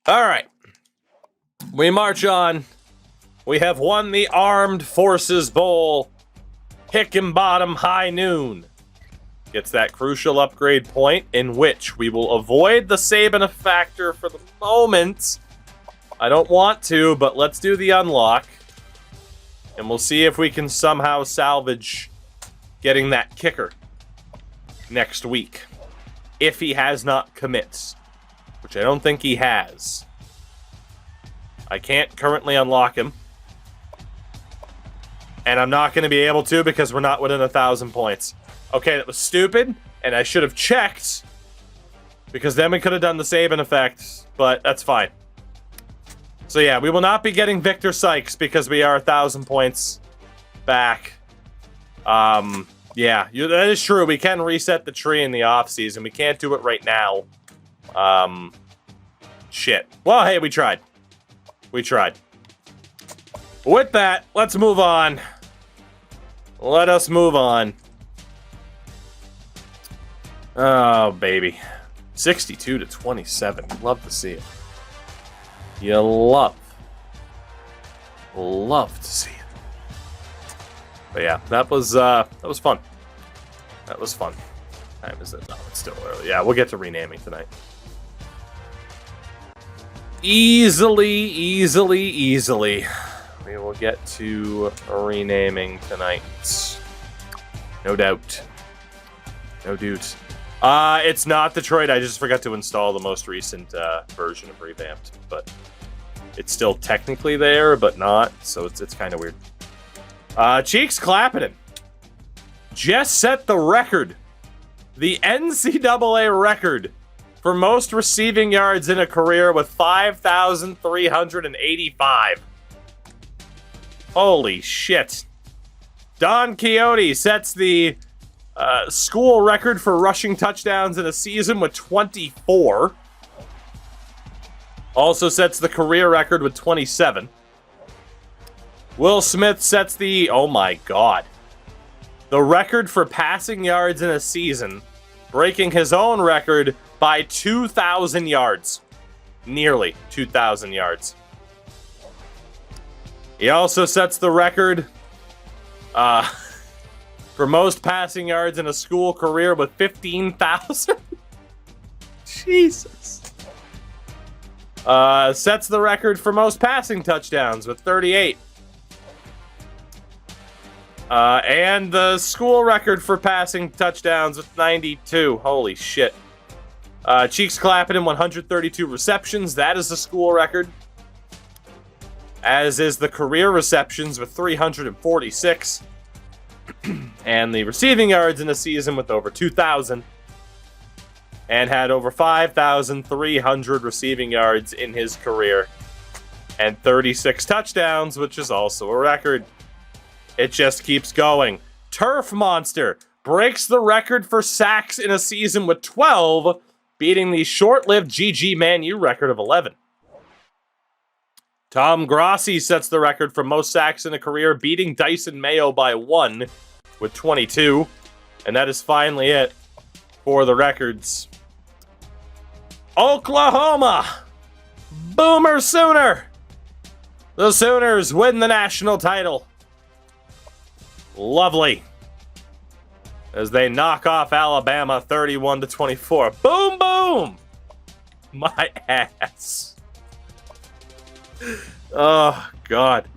All right. We march on. We have won the Armed Forces Bowl. Hickenbottom High Noon gets that crucial upgrade point in which we will avoid the Saban factor for the moment. I don't want to, but let's do the unlock. And we'll see if we can somehow salvage getting that kicker next week. If he has not commits, which I don't think he has. I can't currently unlock him. And I'm not going to be able to because we're not within 1,000 points. Okay, that was stupid, and I should have checked, because then we could have done the Saban effect, but that's fine. So yeah, we will not be getting Victor Sykes because we are 1,000 points back. Yeah, that is true. We can reset the tree in the offseason. We can't do it right now. Shit. Well, hey, we tried. We tried. With that, let's move on. Let us move on. Oh, baby. 62-27. Love to see it. You love to see it. But yeah, that was fun. That was fun. What time is it? No, it's still early. Yeah, we'll get to renaming tonight. Easily. We will get to renaming tonight. No doubt. No doubt. It's not Detroit. I just forgot to install the most recent version of Revamped, but it's still technically there, but not. So it's kind of weird. Cheeks Clapperton just set the record, the NCAA record for most receiving yards in a career with 5,385. Holy shit. Don Quixote sets the school record for rushing touchdowns in a season with 24. Also sets the career record with 27. Will Smith sets the, oh my god, the record for passing yards in a season, breaking his own record by 2,000 yards. Nearly 2,000 yards. He also sets the record for most passing yards in a school career with 15,000. Jesus. Sets the record for most passing touchdowns with 38. And the school record for passing touchdowns with 92. Holy shit. Cheeks Clapperton, 132 receptions. That is the school record. As is the career receptions with 346. And the receiving yards in a season with over 2,000. And had over 5,300 receiving yards in his career. And 36 touchdowns, which is also a record. It just keeps going. Turf Monster breaks the record for sacks in a season with 12, beating the short-lived GG Man U record of 11. Tom Grossi sets the record for most sacks in a career, beating Dyson Mayo by 1 with 22. And that is finally it for the records. Oklahoma! Boomer Sooner! The Sooners win the national title. Lovely. As they knock off Alabama 31-24. Boom, boom! My ass. Oh, God.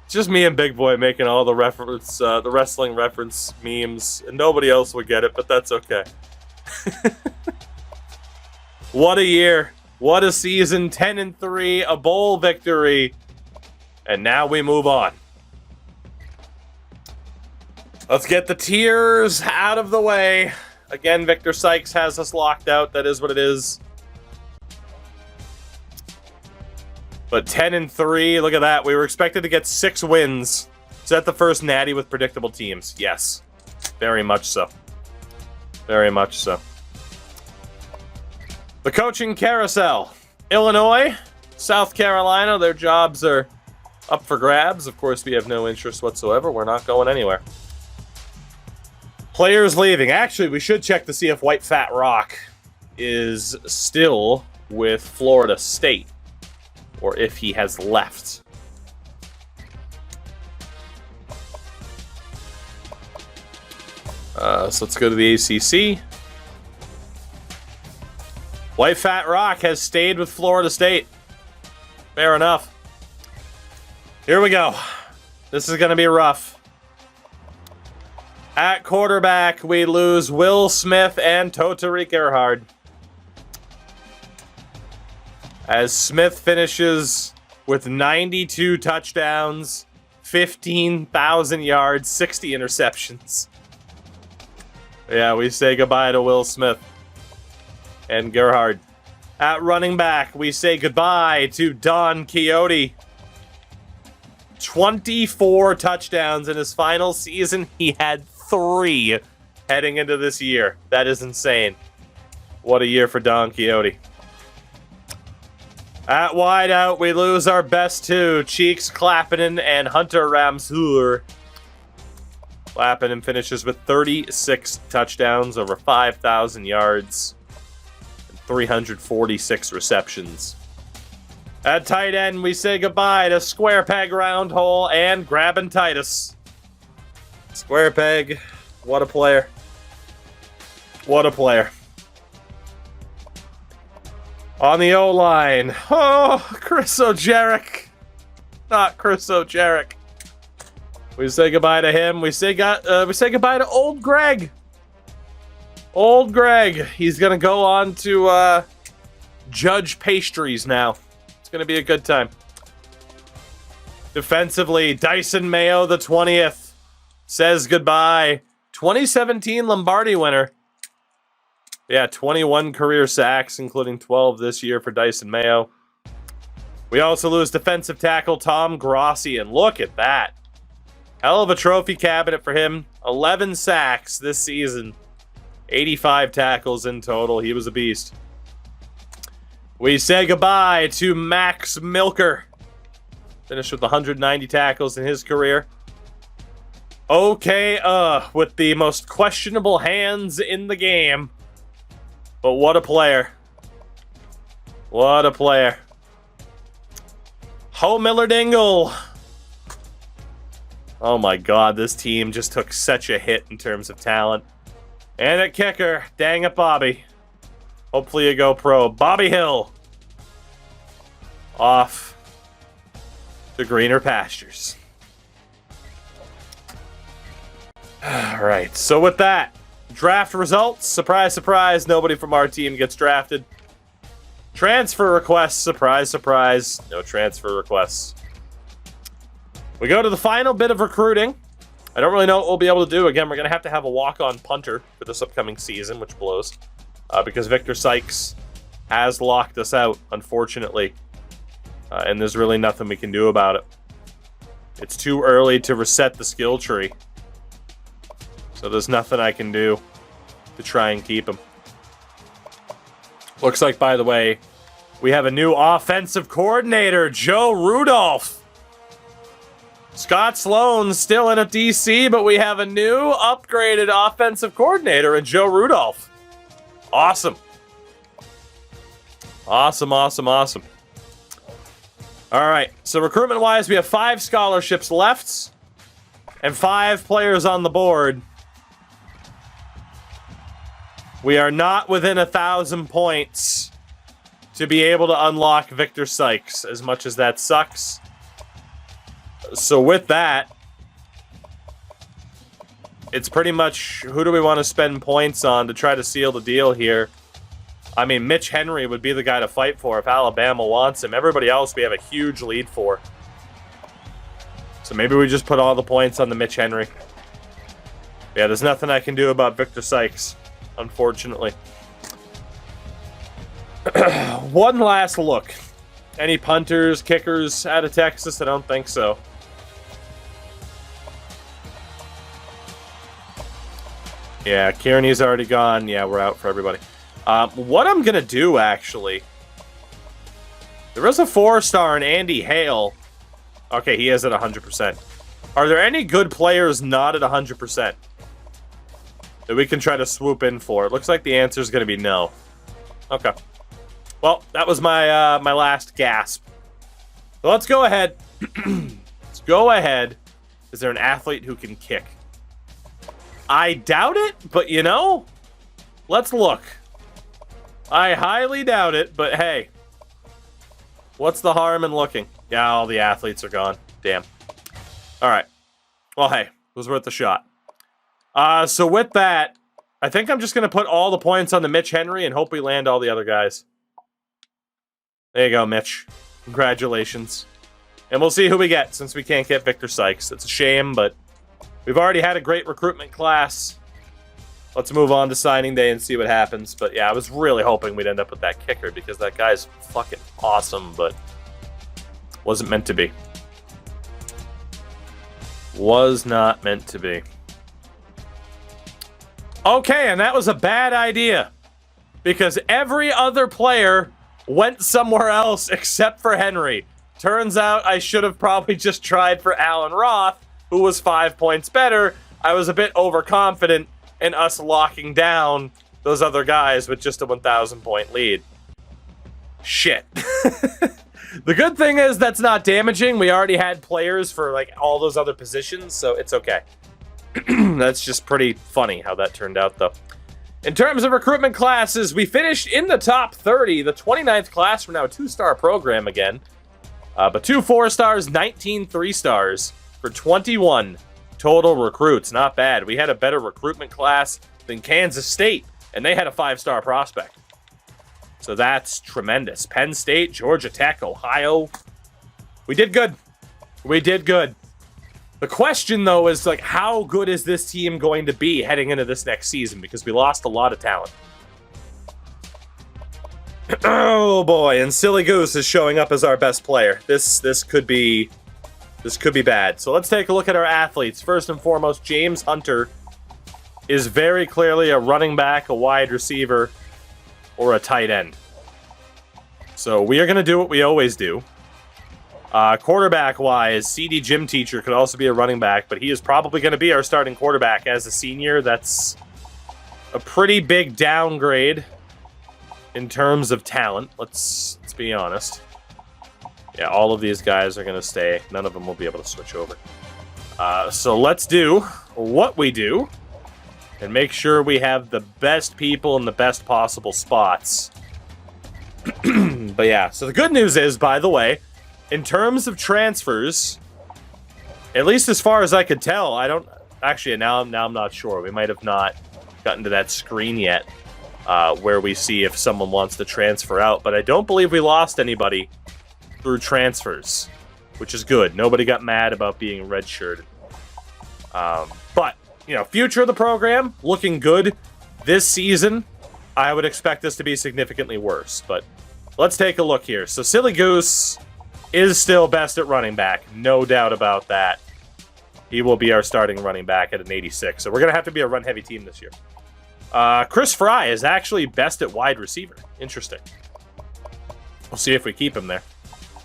It's just me and Big Boy making all the reference, the wrestling reference memes, and nobody else would get it, but that's okay. What a year. What a season. 10-3, a bowl victory. And now we move on. Let's get the tiers out of the way. Again, Victor Sykes has us locked out. That is what it is. But 10-3, look at that. We were expected to get 6 wins. Is that the first natty with predictable teams? Yes. Very much so. Very much so. The coaching carousel. Illinois, South Carolina, their jobs are up for grabs. Of course, we have no interest whatsoever. We're not going anywhere. Players leaving. Actually, we should check to see if White Fat Rock is still with Florida State. or if he has left. So let's go to the ACC. White Fat Rock has stayed with Florida State. Fair enough. Here we go. This is going to be rough. At quarterback, we lose Will Smith and Totari Gerhard. As Smith finishes with 92 touchdowns, 15,000 yards, 60 interceptions. Yeah, we say goodbye to Will Smith and Gerhard. At running back, we say goodbye to Don Quixote. 24 touchdowns in his final season. He had 3 heading into this year. That is insane. What a year for Don Quixote. At wideout, we lose our best 2, Cheeks Clappinen and Hunter Ramsur. Clappinen finishes with 36 touchdowns, over 5,000 yards, and 346 receptions. At tight end, we say goodbye to Square Peg Round Hole and Grabbin' Titus. Square Peg, what a player. What a player. On the O-line, oh, Chris O'Jarrick. Not Chris O'Jarrick. We say goodbye to him. We say goodbye to Old Greg. Old Greg. He's going to go on to judge pastries now. It's going to be a good time. Defensively, Dyson Mayo, the 20th, says goodbye. 2017 Lombardi winner. Yeah, 21 career sacks, including 12 this year for Dyson Mayo. We also lose defensive tackle Tom Grossi, and look at that. Hell of a trophy cabinet for him. 11 sacks this season. 85 tackles in total. He was a beast. We say goodbye to Max Milker. Finished with 190 tackles in his career. Okay, with the most questionable hands in the game. But what a player. What a player. Ho Miller Dingle. Oh my god, this team just took such a hit in terms of talent. And at kicker, dang it, Bobby. Hopefully you go pro. Bobby Hill. Off to greener pastures. Alright, so with that, draft results. Surprise, surprise, nobody from our team gets drafted. Transfer requests. Surprise, surprise, no transfer requests. We go to the final bit of recruiting. I don't really know what we'll be able to do. Again, we're going to have a walk-on punter for this upcoming season, which blows. Because Victor Sykes has locked us out, unfortunately. And there's really nothing we can do about it. It's too early to reset the skill tree. So there's nothing I can do to try and keep him. Looks like, by the way, we have a new offensive coordinator, Joe Rudolph. Scott Sloan's still in at DC, but we have a new upgraded offensive coordinator in Joe Rudolph. Awesome. Awesome, awesome, awesome. All right, so recruitment-wise, we have 5 scholarships left and 5 players on the board. We are not within 1,000 points to be able to unlock Victor Sykes, as much as that sucks. So with that, it's pretty much who do we want to spend points on to try to seal the deal here. I mean, Mitch Henry would be the guy to fight for if Alabama wants him. Everybody else we have a huge lead for. So maybe we just put all the points on the Mitch Henry. Yeah, there's nothing I can do about Victor Sykes, unfortunately. One last look. Any punters, kickers out of Texas? I don't think so. Yeah, Kearney's already gone. Yeah, we're out for everybody. What I'm going to do, actually... There is a 4-star in Andy Hale. Okay, he is at 100%. Are there any good players not at 100% that we can try to swoop in for? It looks like the answer is going to be no. Okay. Well, that was my my last gasp So let's go ahead. Let's go ahead. Is there an athlete who can kick? I doubt it, but you know, let's look. I highly doubt it, but hey. What's the harm in looking? Yeah, all the athletes are gone. Damn. All right. Well, hey, it was worth a shot. So with that, I think I'm just going to put all the points on the Mitch Henry and hope we land all the other guys. There you go, Mitch. Congratulations. And we'll see who we get since we can't get Victor Sykes. It's a shame, but we've already had a great recruitment class. Let's move on to signing day and see what happens. But yeah, I was really hoping we'd end up with that kicker because that guy's fucking awesome, but wasn't meant to be. Was not meant to be. Okay, and that was a bad idea because every other player went somewhere else except for Henry. Turns out I should have probably just tried for Alan Roth, who was 5 points better. I was a bit overconfident in us locking down those other guys with just a 1,000 point lead. Shit. The good thing is that's not damaging. We already had players for like all those other positions, so it's okay. That's just pretty funny how that turned out, though. In terms of recruitment classes, we finished in the top 30. The 29th class, we're now a 2-star program again. But 2 4-stars, 19 3-stars for 21 total recruits. Not bad. We had a better recruitment class than Kansas State, and they had a 5-star prospect. So that's tremendous. Penn State, Georgia Tech, Ohio. We did good. We did good. The question, though, is like, how good is this team going to be heading into this next season? Because we lost a lot of talent. Oh boy, and Silly Goose is showing up as our best player. This could be bad. So let's take a look at our athletes. First and foremost, James Hunter is very clearly a running back, a wide receiver, or a tight end. So we are going to do what we always do. Quarterback-wise, CD Gym Teacher could also be a running back, but he is probably going to be our starting quarterback as a senior. That's a pretty big downgrade in terms of talent. Let's be honest. Yeah, all of these guys are going to stay. None of them will be able to switch over. So let's do what we do and make sure we have the best people in the best possible spots. But yeah, so the good news is, by the way, in terms of transfers, at least as far as I could tell, I don't... Actually, now I'm not sure. We might have not gotten to that screen yet where we see if someone wants to transfer out. But I don't believe we lost anybody through transfers, which is good. Nobody got mad about being redshirted. But, you know, future of the program, looking good. This season, I would expect this to be significantly worse. But let's take a look here. So Silly Goose is still best at running back. No doubt about that. He will be our starting running back at an 86. So we're going to have to be a run-heavy team this year. Chris Fry is actually best at wide receiver. Interesting. We'll see if we keep him there.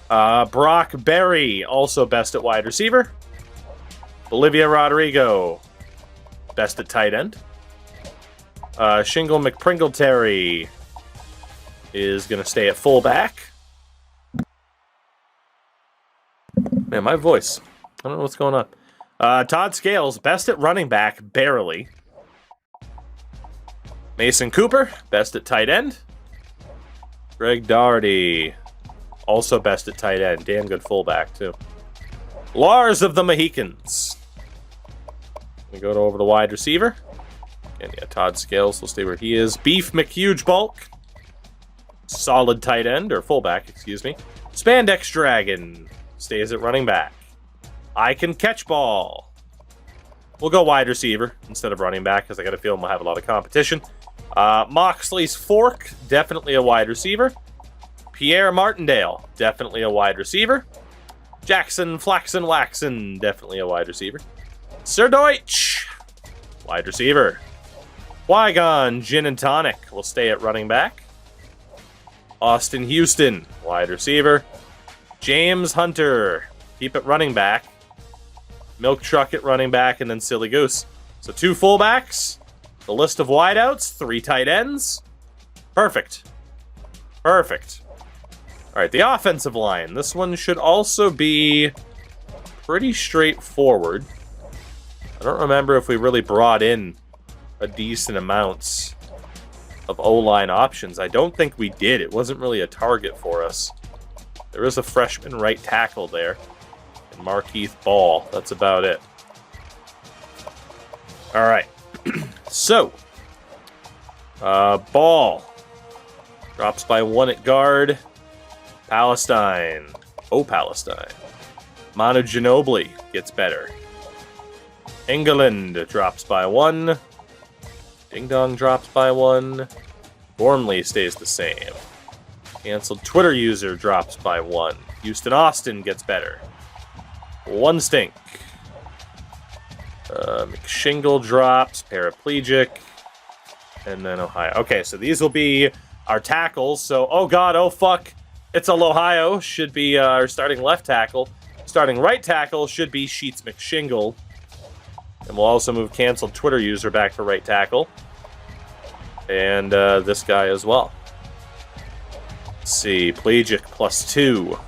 Brock Berry, also best at wide receiver. Bolivia Rodrigo, best at tight end. Shingle McPringleterry is going to stay at fullback. Man, my voice. I don't know what's going on. Todd Scales, best at running back, barely. Mason Cooper, best at tight end. Greg Doherty, also best at tight end. Damn good fullback, too. Lars of the Mohicans. We go over to wide receiver. And yeah, Todd Scales will stay where he is. Beef McHuge Bulk. Solid tight end, or fullback, excuse me. Spandex Dragon stays at running back. I can catch ball. We'll go wide receiver instead of running back because I got a feeling we'll have a lot of competition. Moxley's Fork, definitely a wide receiver. Pierre Martindale, definitely a wide receiver. Jackson Flaxen Waxen, definitely a wide receiver. Sir Deutsch, wide receiver. Qui-Gon Gin and Tonic will stay at running back. Austin Houston, wide receiver. James Hunter, keep it running back. Milk Truck at running back, and then Silly Goose. So 2 fullbacks, the list of wideouts, 3 tight ends. Perfect. Perfect. All right, the offensive line. This one should also be pretty straightforward. I don't remember if we really brought in a decent amount of O-line options. I don't think we did. It wasn't really a target for us. There is a freshman right tackle there. And Markeith Ball. That's about it. All right. So, Ball drops by 1 at guard. Palestine. Oh, Palestine. Manu Ginobili gets better. England drops by 1. Ding Dong drops by 1. Gormley stays the same. Cancelled Twitter user drops by 1. Houston Austin gets better. 1 stink. McShingle drops. Paraplegic. And then Ohio. Okay, so these will be our tackles. So, oh god, oh fuck. It's Ohio. Should be our starting left tackle. Starting right tackle should be Sheets McShingle. And we'll also move canceled Twitter user back to right tackle. And this guy as well. Let's see. Plegic +2.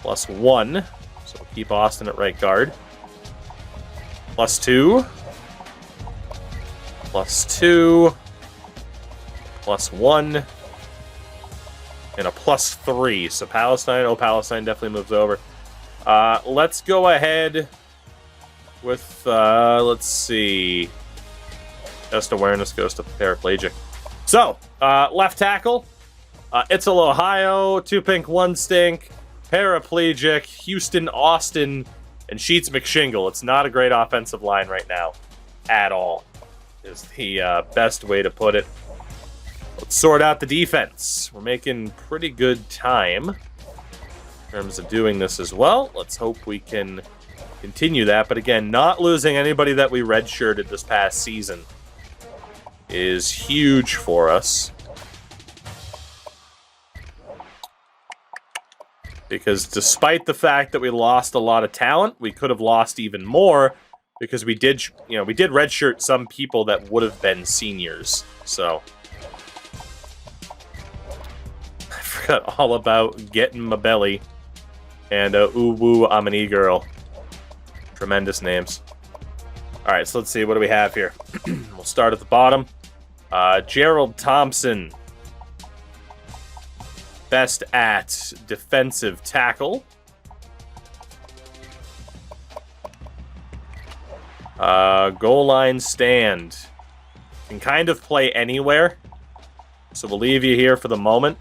+1. So we'll keep Austin at right guard. +2. +2. +1. And a +3. So Palestine. Oh, Palestine definitely moves over. Let's go ahead with, let's see. Best awareness goes to paraplegic. So, left tackle. It's Ohio. 2 pink, 1 stink. Paraplegic. Houston, Austin, and Sheets McShingle. It's not a great offensive line right now. At all. Is the best way to put it. Let's sort out the defense. We're making pretty good time in terms of doing this as well. Let's hope we can continue that. But again, not losing anybody that we redshirted this past season is huge for us. Because despite the fact that we lost a lot of talent, we could have lost even more because we did redshirt some people that would have been seniors. So I forgot all about Getting My Belly and Ooh Woo, I'm an E-Girl. Tremendous names. All right, so let's see. What do we have here? We'll start at the bottom. Gerald Thompson. Best at defensive tackle. Goal line stand. Can kind of play anywhere. So we'll leave you here for the moment.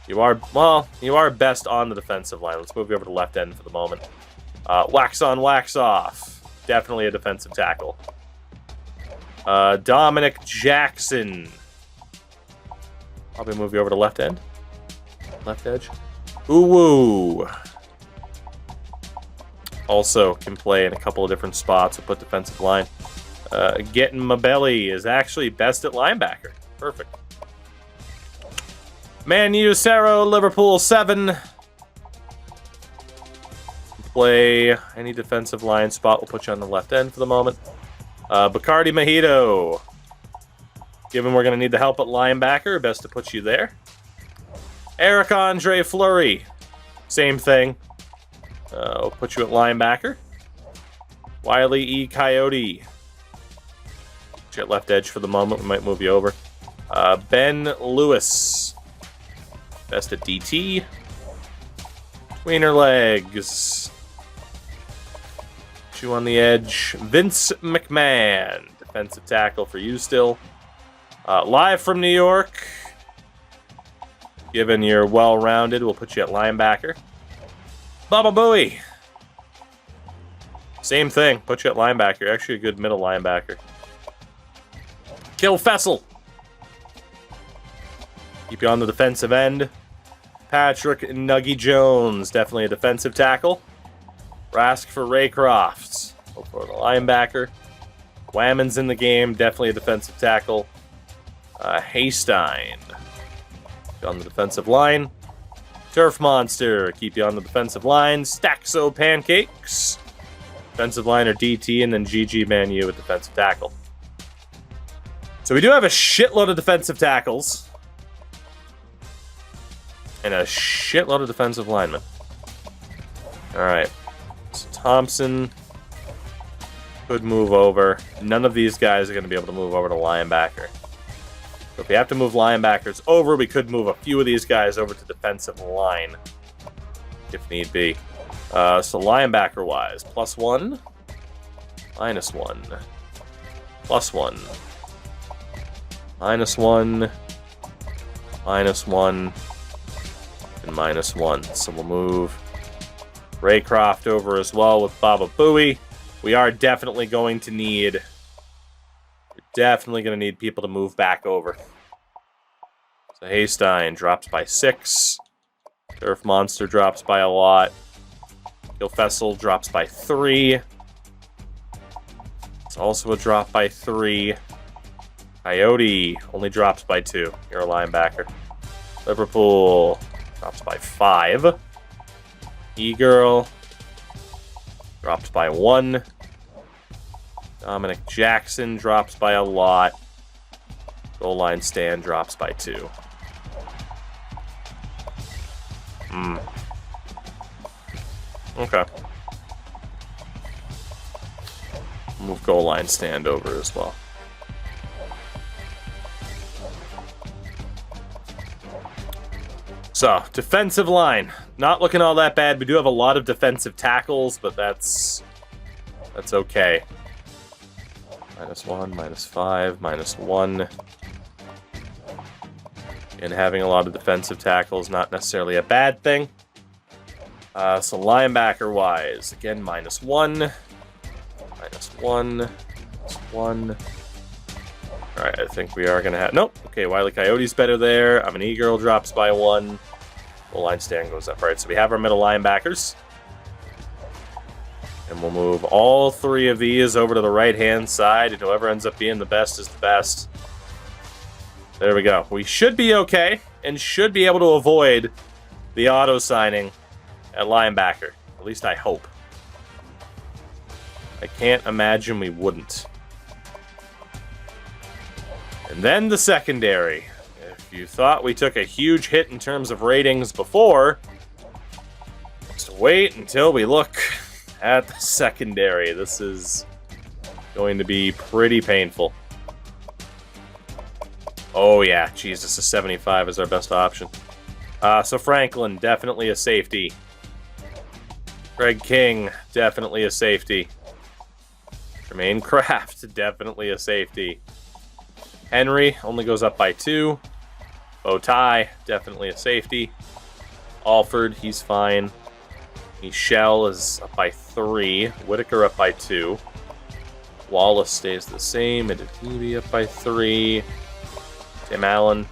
You are best on the defensive line. Let's move you over to left end for the moment. Wax on, wax off. Definitely a defensive tackle. Dominic Jackson. Probably move you over to left end. Left edge. Ooh. Also can play in a couple of different spots. We'll put defensive line. Getting My Belly is actually best at linebacker. Perfect. Man U, Cerro, Liverpool 7. Play any defensive line spot. We'll put you on the left end for the moment. Bacardi Mojito. Given we're going to need the help at linebacker, best to put you there. Eric Andre Fleury. Same thing. We'll put you at linebacker. Wiley E. Coyote. Put you at left edge for the moment. We might move you over. Ben Lewis. Best at DT. Tweener legs. Put you on the edge. Vince McMahon. Defensive tackle for you still. Live from New York. Given you're well-rounded, we'll put you at linebacker. Baba Booey. Same thing. Put you at linebacker. You're actually a good middle linebacker. Kill Fessel. Keep you on the defensive end. Patrick Nuggy Jones. Definitely a defensive tackle. Rask for Raycroft. Go for the linebacker. Whammon's in the game. Definitely a defensive tackle. Haystein. On the defensive line. Turf Monster, keep you on the defensive line. Staxo Pancakes. Defensive line or DT, and then GG Manu with defensive tackle. So we do have a shitload of defensive tackles. and a shitload of defensive linemen. All right. So Thompson could move over. None of these guys are going to be able to move over to linebacker. So if we have to move linebackers over, we could move a few of these guys over to defensive line if need be. So linebacker-wise, +1, -1, +1, -1, -1, and -1. So we'll move Raycroft over as well with Baba Booey. We are definitely going to need... people to move back over. So Haystein drops by 6. Turf Monster drops by a lot. Gilfessel drops by 3. It's also a drop by 3. Coyote only drops by 2. You're a linebacker. Liverpool drops by 5. E-Girl drops by 1. Dominic Jackson drops by a lot. Goal line stand drops by 2. Okay. Move goal line stand over as well. So, defensive line. Not looking all that bad. We do have a lot of defensive tackles, but that's okay. -1, -5, -1. And having a lot of defensive tackles, not necessarily a bad thing. So linebacker-wise, again, -1. -1. -1. Alright, I think we are going to have... Nope. Okay, Wile E. Coyote's better there. I'm an E-Girl drops by 1. The line stand goes up. Alright, so we have our middle linebackers. And we'll move all 3 of these over to the right-hand side, and whoever ends up being the best is the best. There we go. We should be okay, and should be able to avoid the auto-signing at linebacker. At least I hope. I can't imagine we wouldn't. And then the secondary. If you thought we took a huge hit in terms of ratings before, just wait until we look at the secondary. This is going to be pretty painful. Oh yeah, Jesus, a 75 is our best option. So Franklin, definitely a safety. Greg King, definitely a safety. Jermaine Kraft, definitely a safety. Henry only goes up by 2. Bowtie, definitely a safety. Alford, he's fine. Michelle is up by 3. Whitaker up by 2. Wallace stays the same. Adetibi up by 3. Tim Allen.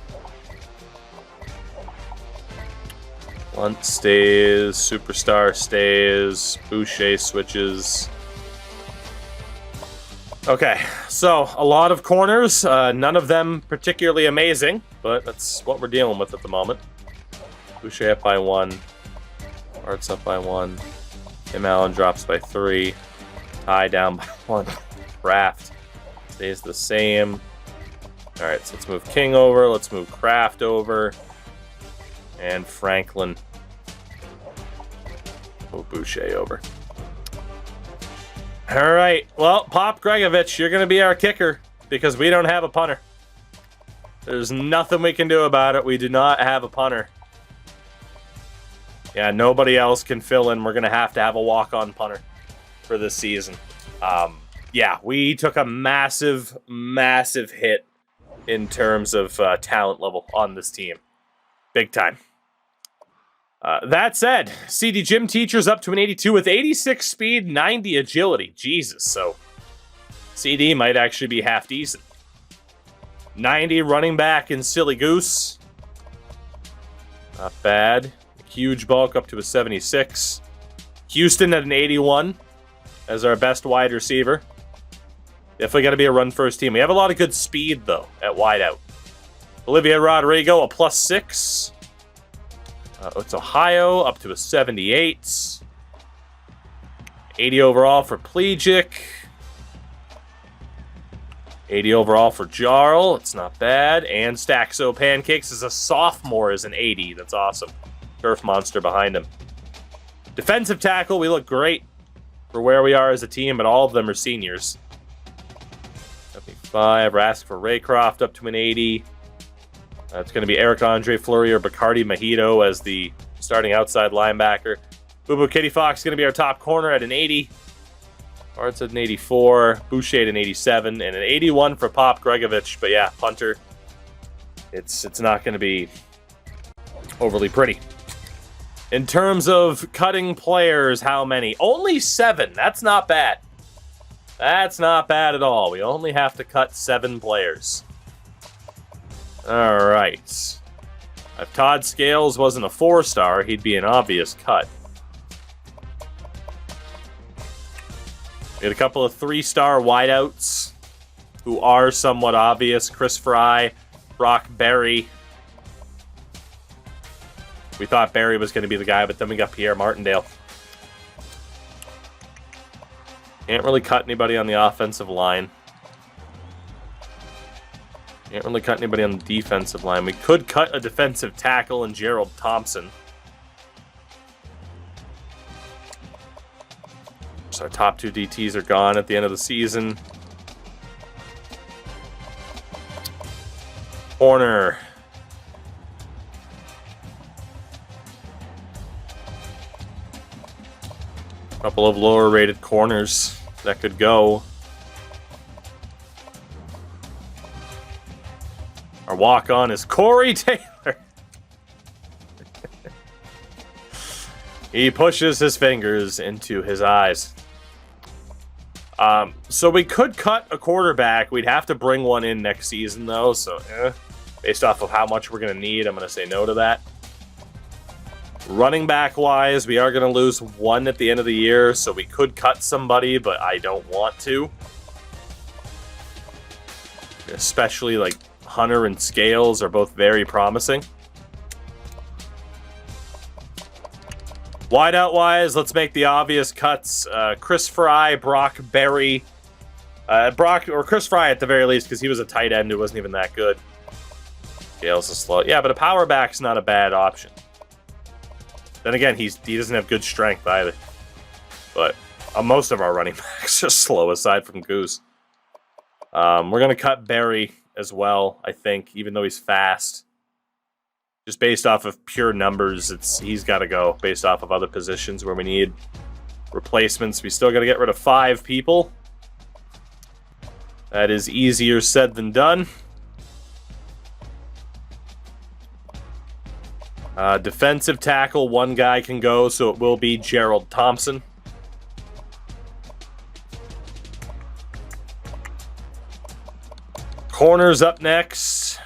Lunt stays. Superstar stays. Boucher switches. Okay, so a lot of corners. None of them particularly amazing, but that's what we're dealing with at the moment. Boucher up by 1. Art's up by 1. Tim Allen drops by 3. Ty down by 1. Kraft stays the same. Alright, so let's move King over. Let's move Kraft over. And Franklin. Move Boucher over. Alright, well, Pop Gregovich, you're going to be our kicker because we don't have a punter. There's nothing we can do about it. We do not have a punter. Yeah, nobody else can fill in. We're going to have a walk-on punter for this season. Yeah, we took a massive, massive hit in terms of talent level on this team. Big time. That said, CD Gym Teacher's up to an 82 with 86 speed, 90 agility. Jesus, so CD might actually be half decent. 90 running back in Silly Goose. Not bad. Huge bulk up to a 76. Houston at an 81 as our best wide receiver. Definitely got to be a run-first team. We have a lot of good speed, though, at wideout. Olivia Rodrigo, a +6. It's Ohio, up to a 78. 80 overall for Plegic. 80 overall for Jarl. It's not bad. And Staxo Pancakes is a sophomore as an 80. That's awesome. Turf Monster behind him. Defensive tackle, we look great for where we are as a team, but all of them are seniors. 75. Rask for Raycroft up to an 80. It's going to be Eric Andre Fleury or Bacardi Mojito as the starting outside linebacker. Boo Boo Kitty Fox going to be our top corner at an 80. Arts at an 84. Boucher at an 87. And an 81 for Pop Gregovich. But yeah, punter. It's not going to be overly pretty. In terms of cutting players, how many? Only 7. That's not bad. That's not bad at all. We only have to cut 7 players. All right. If Todd Scales wasn't a 4-star, he'd be an obvious cut. We had a couple of 3-star wideouts who are somewhat obvious. Chris Fry, Brock Berry. We thought Berry was going to be the guy, but then we got Pierre Martindale. Can't really cut anybody on the offensive line. Can't really cut anybody on the defensive line. We could cut a defensive tackle in Gerald Thompson. So our top 2 DTs are gone at the end of the season. Corner. Couple of lower rated corners that could go. Our walk-on is Corey Taylor. He pushes his fingers into his eyes. So we could cut a quarterback. We'd have to bring one in next season, though. So, based off of how much we're going to need, I'm going to say no to that. Running back-wise, we are going to lose one at the end of the year, so we could cut somebody, but I don't want to. Especially, like, Hunter and Scales are both very promising. Wideout-wise, let's make the obvious cuts. Chris Fry, Brock Berry. Chris Fry at the very least, because he was a tight end who wasn't even that good. Scales is slow. Yeah, but a power back's not a bad option. Then again, he doesn't have good strength either. But most of our running backs are slow, aside from Goose. We're going to cut Berry as well, I think, even though he's fast. Just based off of pure numbers, he's got to go. Based off of other positions where we need replacements, we still got to get rid of 5 people. That is easier said than done. Defensive tackle, 1 guy can go, so it will be Gerald Thompson. Corners up next.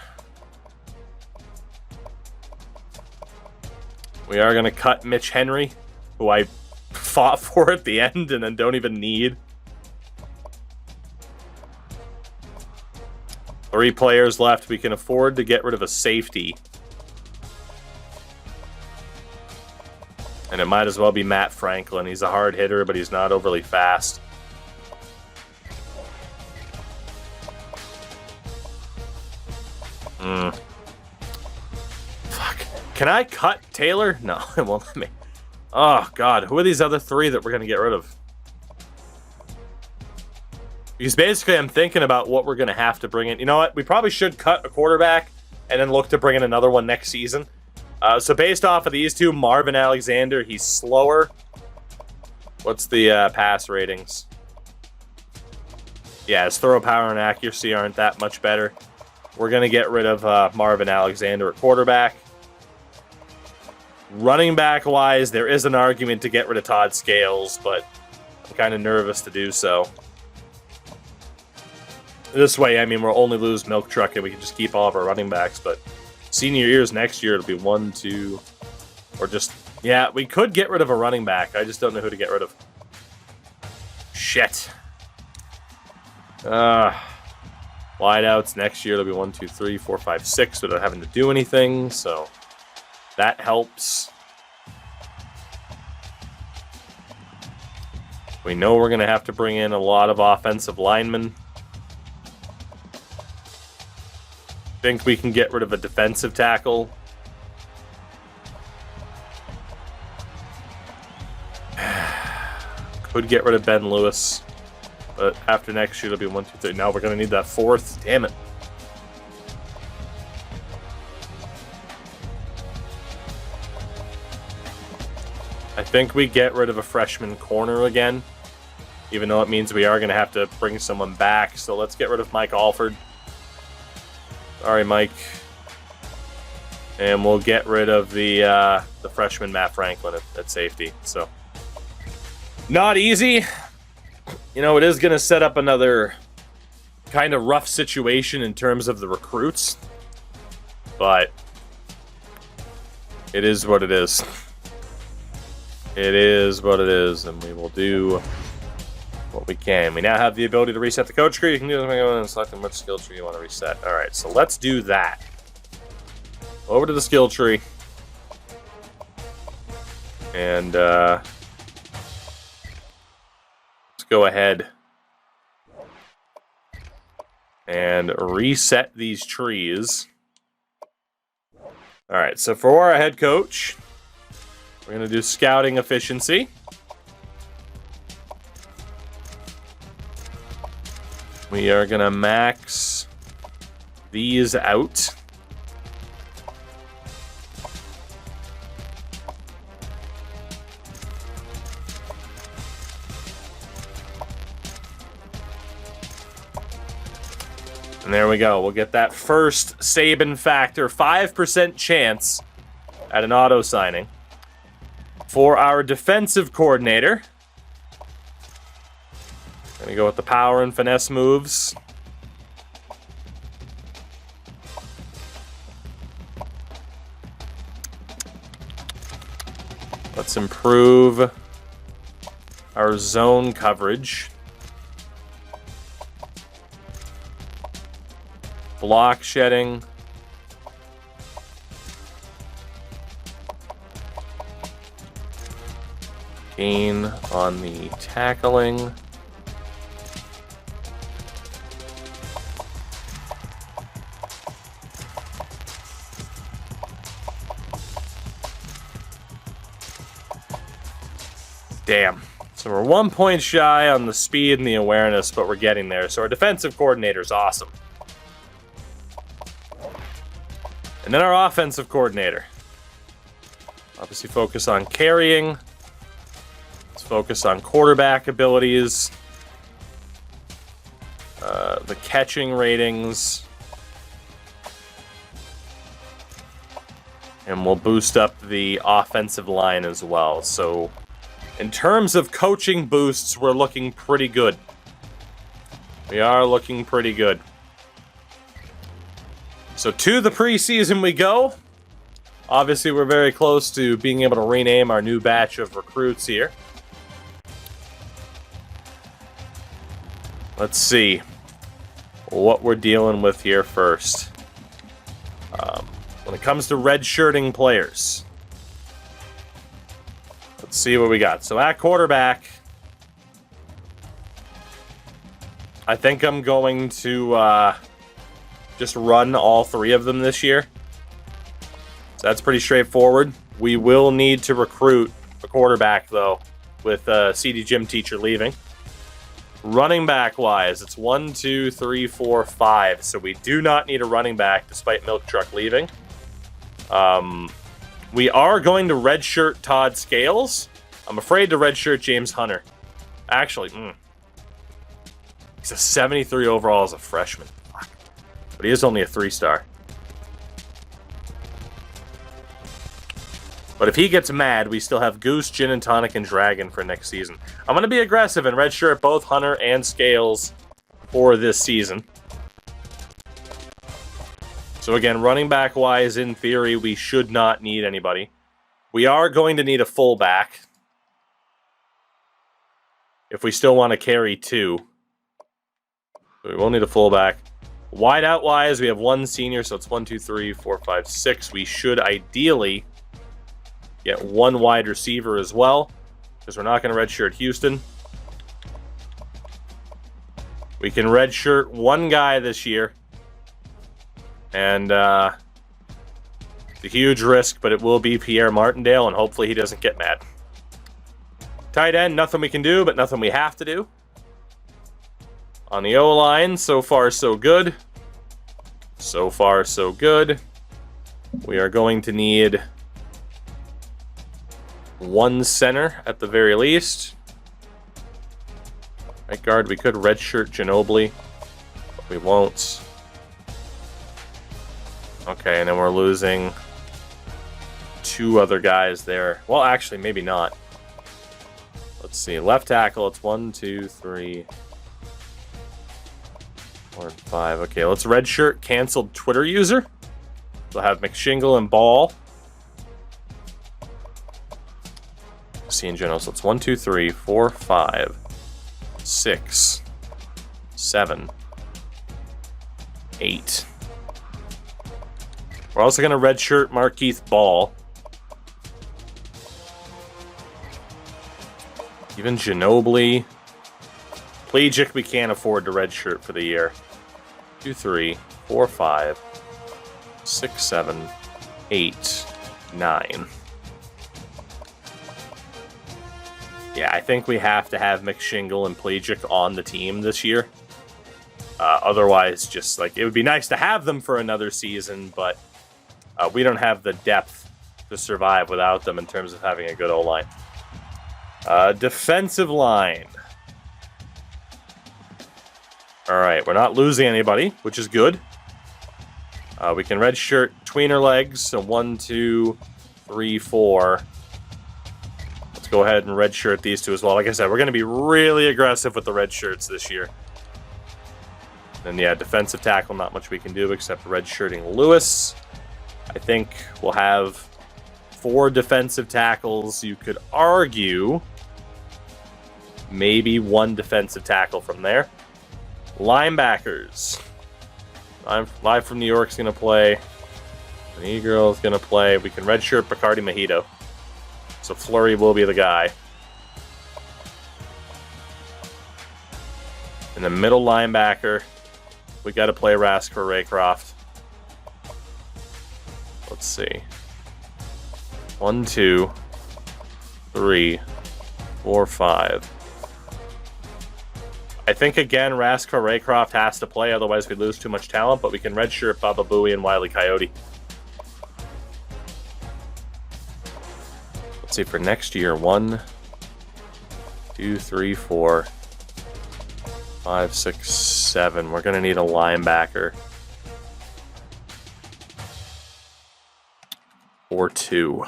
We are going to cut Mitch Henry, who I fought for at the end and then don't even need. 3 players left. We can afford to get rid of a safety. And it might as well be Matt Franklin. He's a hard hitter, but he's not overly fast. Fuck. Can I cut Taylor? No, it won't let me. Oh, God. Who are these other 3 that we're going to get rid of? Because basically I'm thinking about what we're going to have to bring in. You know what? We probably should cut a quarterback and then look to bring in another one next season. So based off of these 2, Marvin Alexander, he's slower. What's the pass ratings? Yeah, his throw power and accuracy aren't that much better. We're going to get rid of Marvin Alexander at quarterback. Running back-wise, there is an argument to get rid of Todd Scales, but I'm kind of nervous to do so. This way, I mean, we'll only lose Milk Truck and we can just keep all of our running backs, but senior years next year, it'll be 1, 2, or just... Yeah, we could get rid of a running back. I just don't know who to get rid of. Shit. Wideouts next year, it'll be 1, 2, 3, 4, 5, 6 without having to do anything, so that helps. We know we're going to have to bring in a lot of offensive linemen. think we can get rid of a defensive tackle. Could get rid of Ben Lewis. But after next year, it'll be 1, 2, 3. Now we're going to need that fourth. Damn it. I think we get rid of a freshman corner again, even though it means we are going to have to bring someone back. So let's get rid of Mike Alford. Sorry, Mike. And we'll get rid of the freshman Matt Franklin at safety. So not easy. You know, it is going to set up another kind of rough situation in terms of the recruits. But it is what it is. It is what it is, and we will do what we can. We now have the ability to reset the coach tree. You can do something and select which skill tree you want to reset. All right, so let's do that. Over to the skill tree. And let's go ahead and reset these trees. All right, so for our head coach, we're going to do scouting efficiency. We are going to max these out. And there we go. We'll get that first Saban factor, 5% chance at an auto signing. For our defensive coordinator, going to go with the power and finesse moves. Let's improve our zone coverage. Block shedding. Gain on the tackling. Damn. So we're 1 point shy on the speed and the awareness, but we're getting there. So our defensive coordinator is awesome. And then our offensive coordinator. Obviously focus on carrying. Let's focus on quarterback abilities. The catching ratings. And we'll boost up the offensive line as well. So in terms of coaching boosts, we're looking pretty good. We are looking pretty good. So to the preseason we go. Obviously, we're very close to being able to rename our new batch of recruits here. Let's see what we're dealing with here first. When it comes to redshirting players, let's see what we got. So at quarterback, I think I'm going to just run all three of them this year. So that's pretty straightforward. We will need to recruit a quarterback, though, with CD gym teacher leaving. Running back wise, it's 1, 2, 3, 4, 5. So we do not need a running back despite Milk Truck leaving. We are going to redshirt Todd Scales. I'm afraid to redshirt James Hunter. Actually, he's a 73 overall as a freshman. Fuck. But he is only a 3-star. But if he gets mad, we still have Goose, Gin and Tonic, and Dragon for next season. I'm going to be aggressive and redshirt both Hunter and Scales for this season. So again, running back wise, in theory, we should not need anybody. We are going to need a fullback if we still want to carry 2. So we will need a fullback. Wide out wise, we have 1 senior, so it's 1, 2, 3, 4, 5, 6. We should ideally get 1 wide receiver as well, because we're not going to redshirt Houston. We can redshirt 1 guy this year. And it's a huge risk, but it will be Pierre Martindale, and hopefully he doesn't get mad. Tight end, nothing we can do, but nothing we have to do. On the O-line, so far so good. So far so good. We are going to need one center at the very least. Right guard, we could redshirt Ginobili, but we won't. Okay, and then we're losing two other guys there. Well, actually, maybe not. Let's see. Left tackle, it's 1, 2, 3, 4, and 5. Okay, let's redshirt canceled Twitter user. We'll have McShingle and Ball. See in general, so it's 1, 2, 3, 4, 5, 6, 7, 8. We're also going to redshirt Markeith Ball. Even Ginobili. Plegic, we can't afford to redshirt for the year. 2, 3, 4, 5, 6, 7, 8, 9. Yeah, I think we have to have McShingle and Plegic on the team this year. Otherwise, just like it would be nice to have them for another season, but we don't have the depth to survive without them in terms of having a good O-line. Defensive line. All right, we're not losing anybody, which is good. We can redshirt tweener legs, so 1, 2, 3, 4. Let's go ahead and redshirt these two as well. Like I said, we're going to be really aggressive with the red shirts this year. And yeah, defensive tackle, not much we can do except redshirting Lewis. I think we'll have 4 defensive tackles. You could argue maybe 1 defensive tackle from there. Linebackers. Live from New York's going to play. The E-Girl's going to play. We can redshirt Bacardi Mojito. So Fleury will be the guy. In the middle linebacker, we got to play Rasker Raycroft. Let's see. 1, 2, 3, 4, 5. I think, again, Rasker Raycroft has to play, otherwise we lose too much talent, but we can redshirt Baba Booey and Wile E. Coyote. Let's see, for next year, 1, 2, 3, 4, 5, 6, 7. We're going to need a linebacker. Or 2.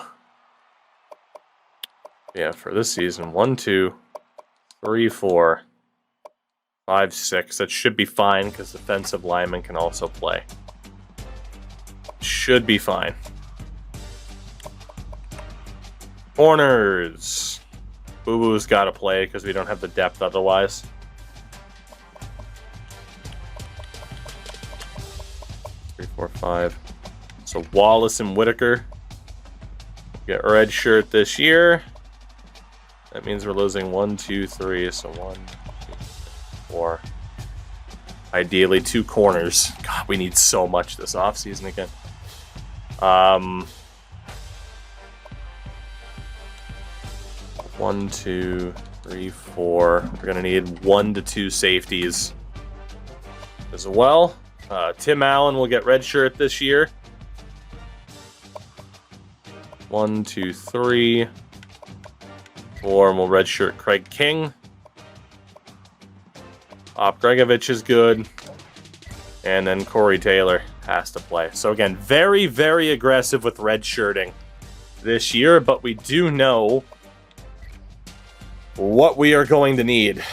Yeah, for this season, 1, 2, 3, 4, 5, 6. That should be fine because defensive linemen can also play. Should be fine. Corners. Boo Boo's got to play because we don't have the depth otherwise. Three, 4, 5. So Wallace and Whitaker get red shirt this year. That means we're losing 1, 2, 3. So 1, 2, 4. Ideally 2 corners. God, we need so much this offseason again. 1, 2, 3, 4. We're gonna need 1 to 2 safeties as well. Tim Allen will get red shirt this year. 1, 2, 3, 4, and we'll redshirt Craig King. Gregovich is good. And then Corey Taylor has to play. So again, very, very aggressive with redshirting this year, but we do know what we are going to need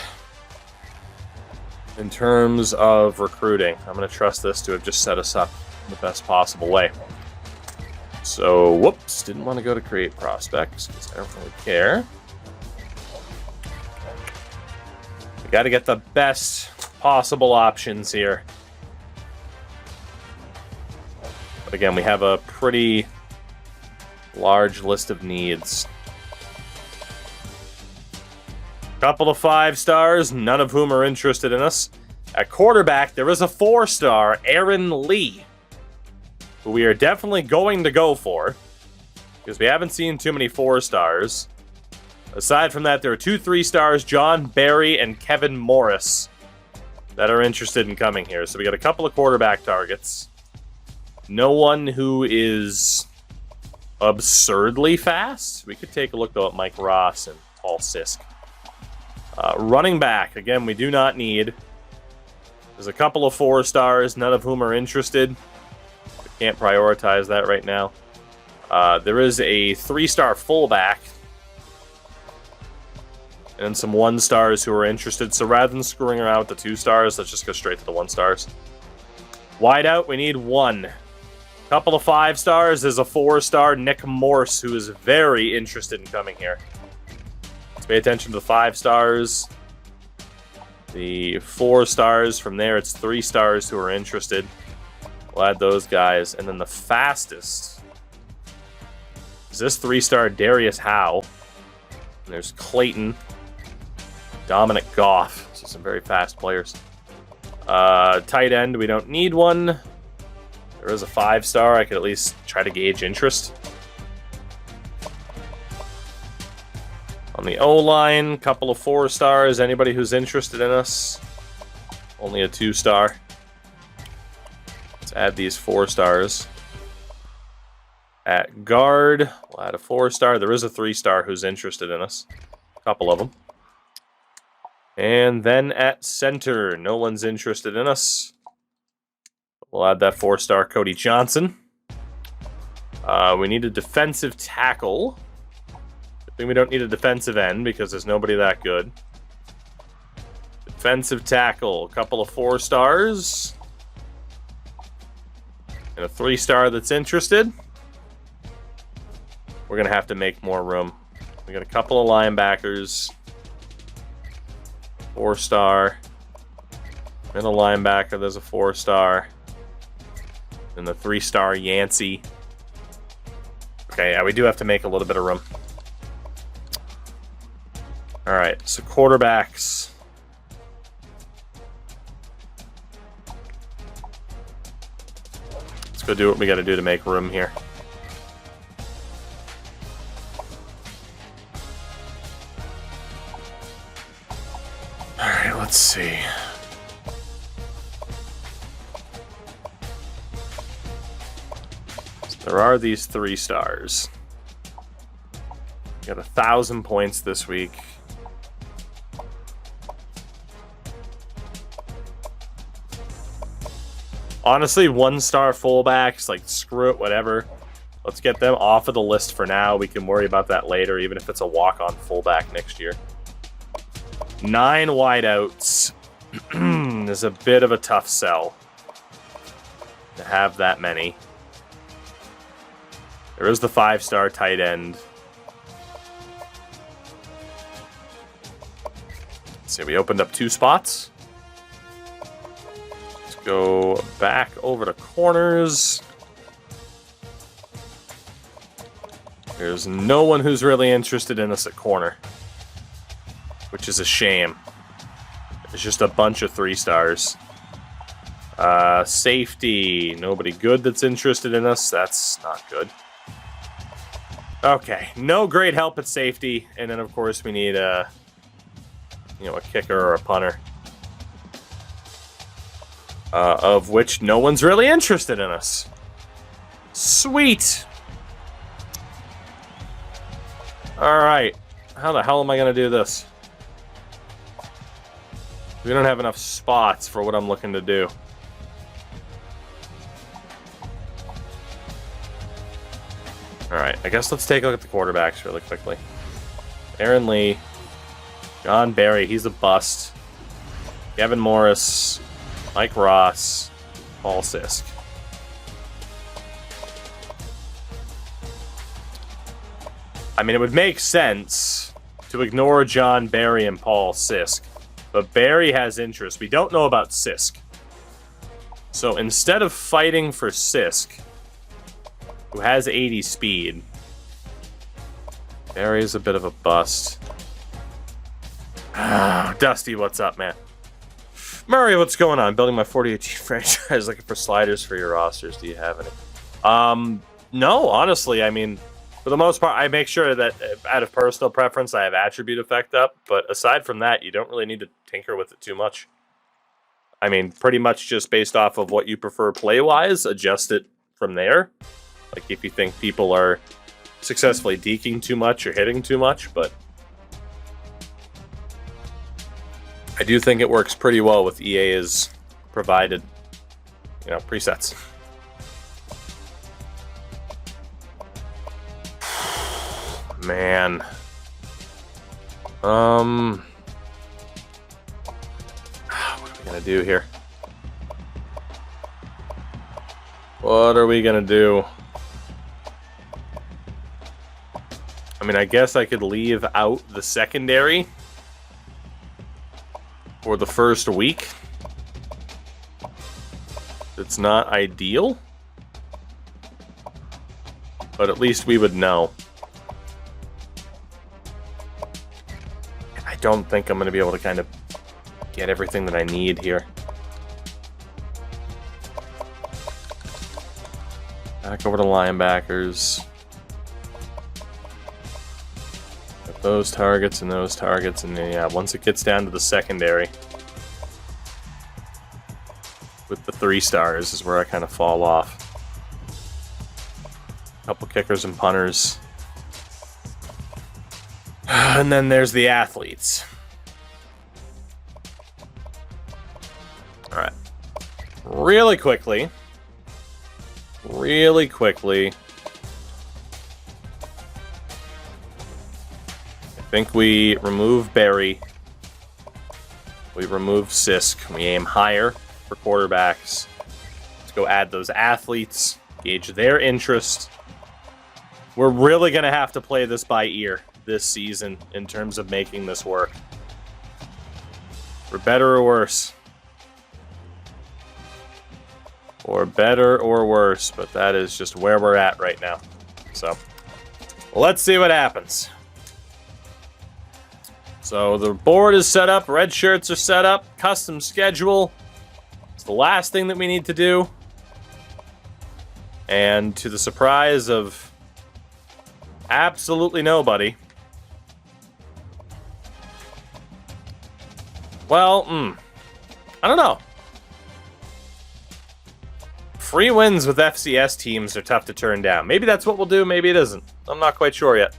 in terms of recruiting. I'm going to trust this to have just set us up in the best possible way. So, whoops, didn't want to go to create prospects because I don't really care. We got to get the best possible options here. But again, we have a pretty large list of needs. Couple of 5 stars, none of whom are interested in us. At quarterback, there is a 4-star, Aaron Lee. who we are definitely going to go for, because we haven't seen too many 4-stars. Aside from that, there are 2 3-stars, John Barry and Kevin Morris, that are interested in coming here. So we got a couple of quarterback targets. No one who is absurdly fast. We could take a look, though, at Mike Ross and Paul Sisk. Running back, again, we do not need. There's a couple of 4-stars, none of whom are interested. We can't prioritize that right now. There is a 3-star fullback and some 1-stars who are interested. So rather than screwing around with the 2-stars, let's just go straight to the 1-stars. Wide out, we need 1. Couple of 5-stars. There's a 4-star, Nick Morse, who is very interested in coming here. Let's pay attention to the 5-stars. The 4-stars. From there, it's 3-stars who are interested. We'll add those guys. And then the fastest is this 3-star Darius Howe. And there's Clayton. Dominic Goff. So some very fast players. Tight end, we don't need one. There is a 5-star. I could at least try to gauge interest. On the O-line, couple of 4-stars. Anybody who's interested in us. Only a 2-star. Let's add these 4-stars. At guard, we'll add a 4-star. There is a 3-star who's interested in us. A couple of them. And then at center, no one's interested in us. We'll add that 4-star Cody Johnson. We need a defensive tackle. I think we don't need a defensive end because there's nobody that good. Defensive tackle, a couple of 4-stars. And a 3-star that's interested. We're going to have to make more room. We got a couple of linebackers. 4-star. And a linebacker, there's a 4-star. And the 3-star Yancey. Okay, yeah, we do have to make a little bit of room. Alright, so quarterbacks. Let's go do what we got to do to make room here. Alright, let's see. So there are these 3-stars. Got 1,000 points this week. Honestly, 1-star fullbacks, like, screw it, whatever. Let's get them off of the list for now. We can worry about that later, even if it's a walk-on fullback next year. 9 wideouts is a bit of a tough sell to have that many. There is the 5-star tight end. Let's see, we opened up 2 spots. Let's go back over to corners. There's no one who's really interested in us at corner, which is a shame. It's just a bunch of 3-stars. Safety, nobody good that's interested in us. That's not good. Okay, no great help at safety, and then of course we need a kicker or a punter, of which no one's really interested in us. Sweet. All right, how the hell am I gonna do this? We don't have enough spots for what I'm looking to do. Alright, I guess let's take a look at the quarterbacks really quickly. Aaron Lee. John Barry, he's a bust. Kevin Morris. Mike Ross. Paul Sisk. I mean, it would make sense to ignore John Barry and Paul Sisk. But Barry has interest. We don't know about Sisk. So instead of fighting for Sisk, who has 80 speed, Barry is a bit of a bust. Dusty, what's up, man? Murray, what's going on? Building my 4018 franchise, looking for sliders for your rosters. Do you have any? No, honestly, I mean, for the most part, I make sure that out of personal preference, I have attribute effect up. But aside from that, you don't really need to tinker with it too much. I mean, pretty much just based off of what you prefer play-wise, adjust it from there. Like if you think people are successfully deking too much or hitting too much, but I do think it works pretty well with EA's provided, presets. Man. What are we gonna do here? What are we gonna do? I mean, I guess I could leave out the secondary for the first week. It's not ideal, but at least we would know. I don't think I'm going to be able to kind of get everything that I need here. Back over to linebackers. Got those targets, and then, yeah, once it gets down to the secondary, with the 3 stars is where I kind of fall off. Couple kickers and punters. And then there's the athletes. Alright. Really quickly. I think we remove Barry. We remove Sisk. We aim higher for quarterbacks. Let's go add those athletes. Gauge their interest. We're really going to have to play this by ear this season in terms of making this work. For better or worse. For better or worse, but that is just where we're at right now. So, let's see what happens. So, the board is set up, red shirts are set up, custom schedule. It's the last thing that we need to do. And to the surprise of absolutely nobody, well, I don't know. Free wins with FCS teams are tough to turn down. Maybe that's what we'll do, maybe it isn't. I'm not quite sure yet.